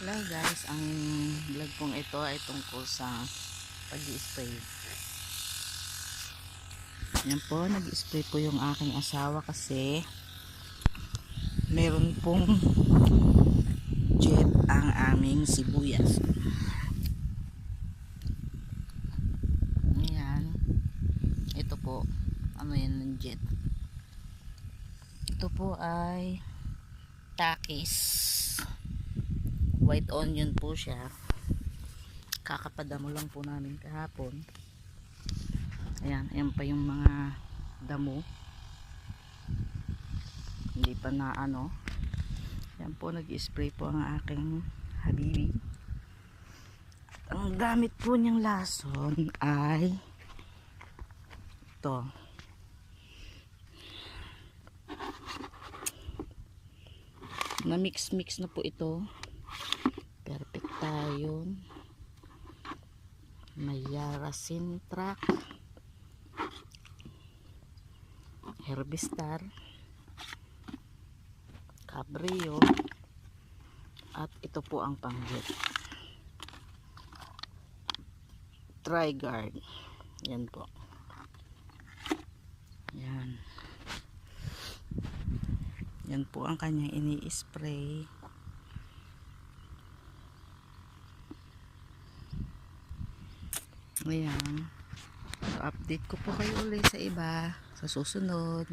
Hello guys, ang vlog pong ito ay tungkol sa pag-i-spray. Yan po, nag-i-spray po yung aking asawa kasi meron pong jet ang aming sibuyas. Ayan. Ito po, ano yan ng jet. Ito po ay takis. White onion po siya. Kakapadamo lang po namin kahapon. Ayan, ayan pa yung mga damo. Hindi pa na ano. Ayan po, nag-spray po ang aking habibi. At ang gamit po niyang lason ay ito. Na mix na po ito. Perfect tayo. Mayara Sintrac, Herbistar, Cabrio, at ito po ang panglit. Triguard. Yan po. Yan. Yan po ang kanyang ini-spray. Ayan. So, update ko po kayo ulit sa iba sa susunod.